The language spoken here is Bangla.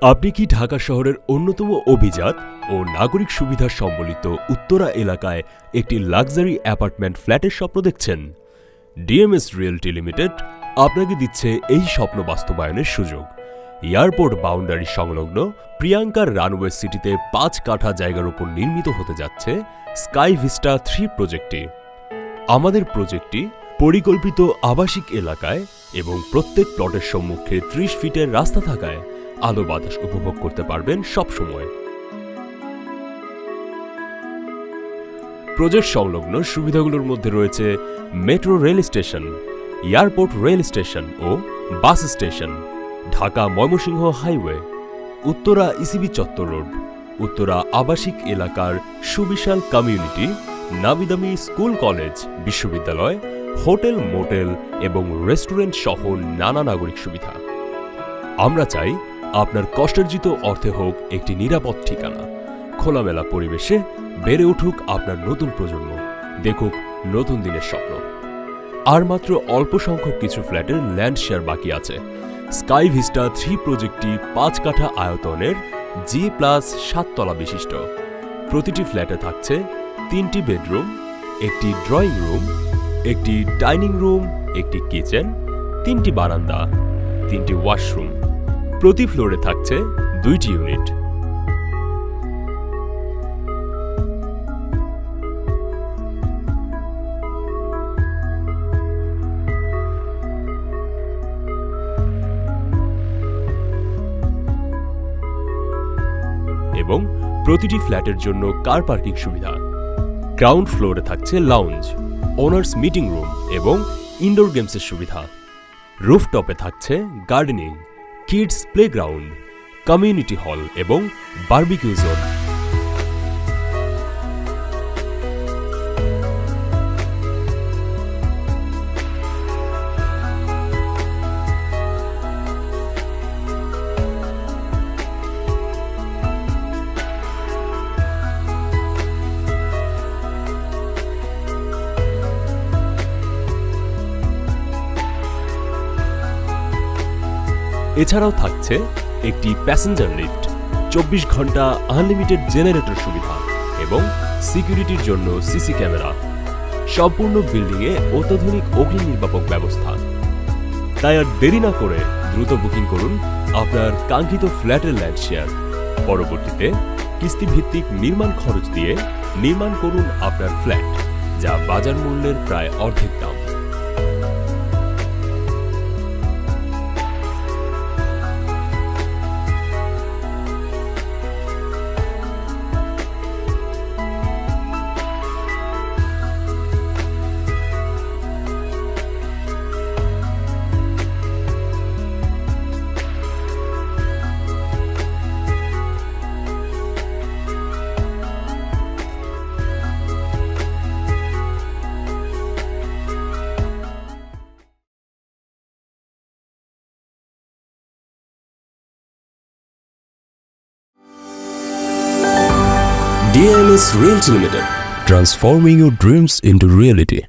আপনি কি ঢাকা শহরের অন্যতম অভিজাত ও নাগরিক সুবিধা সম্বলিত উত্তরা এলাকায় একটি লাক্সারি অ্যাপার্টমেন্ট ফ্ল্যাটের স্বপ্ন দেখছেন? ডিএমএস রিয়েলটি লিমিটেড আপনাকে দিচ্ছে এই স্বপ্ন বাস্তবায়নের সুযোগ। এয়ারপোর্ট বাউন্ডারি সংলগ্ন প্রিয়াঙ্কার রানওয়ে সিটিতে ৫ কাঠা জায়গার উপর নির্মিত হতে যাচ্ছে স্কাই ভিস্টা 3 প্রজেক্টটি। আমাদের প্রজেক্টটি পরিকল্পিত আবাসিক এলাকায় এবং প্রত্যেক প্লটের সম্মুখে ৩০ ফিটের রাস্তা থাকায় আলো বাতাস উপভোগ করতে পারবেন সবসময়। প্রজেক্ট সংলগ্ন সুবিধাগুলোর মধ্যে রয়েছে metro rail station, airport rail station ও bus station, Dhaka Mymensingh highway, Uttara ECB চত্বর রোড, উত্তরা আবাসিক এলাকার সুবিশাল কমিউনিটি, নামিদামি স্কুল কলেজ, বিশ্ববিদ্যালয়, হোটেল, মোটেল এবং রেস্টুরেন্ট সহ নানা নাগরিক সুবিধা। আমরা চাই আপনার কষ্টার্জিত অর্থে হোক একটি নিরাপদ ঠিকানা। খোলামেলা পরিবেশে বেড়ে উঠুক আপনার নতুন প্রজন্ম, দেখুক নতুন দিনের স্বপ্ন। আর মাত্র অল্প সংখ্যক কিছু ফ্ল্যাটের ল্যান্ড শেয়ার বাকি আছে। স্কাই ভিস্টা 3 প্রজেক্টটি ৫ কাঠা আয়তনের G+7 তলা বিশিষ্ট। প্রতিটি ফ্ল্যাটে থাকছে 3টি বেডরুম, একটি ড্রয়িং রুম, একটি ডাইনিং রুম, একটি কিচেন, 3টি বারান্দা, 3টি ওয়াশরুম। প্রতি ফ্লোরে থাকছে 2টি ইউনিট। এবং প্রতিটি ফ্ল্যাটের জন্য কার পার্কিং সুবিধা। গ্রাউন্ড ফ্লোরে থাকছে লাউঞ্জ, ওনার্স মিটিং রুম এবং ইনডোর গেমসের সুবিধা। রুফটপে থাকছে gardening, kids playground, community hall এবং বারবিকিউ জোন। এছাড়াও থাকছে একটি প্যাসেঞ্জার লিফট, 24 ঘন্টা আনলিমিটেড জেনারেটর সুবিধা এবং সিকিউরিটির জন্য সিসি ক্যামেরা। সম্পূর্ণ বিল্ডিংয়ে অত্যাধুনিক অগ্নি নির্বাপক ব্যবস্থা। তাই আর দেরি না করে দ্রুত বুকিং করুন আপনার কাঙ্ক্ষিত ফ্ল্যাটের ল্যান্ড শেয়ার। পরবর্তীতে কিস্তিভিত্তিক নির্মাণ খরচ দিয়ে নির্মাণ করুন আপনার ফ্ল্যাট, যা বাজার মূল্যের প্রায় অর্ধেক দাম। DMS Realty Limited, transforming your dreams into reality.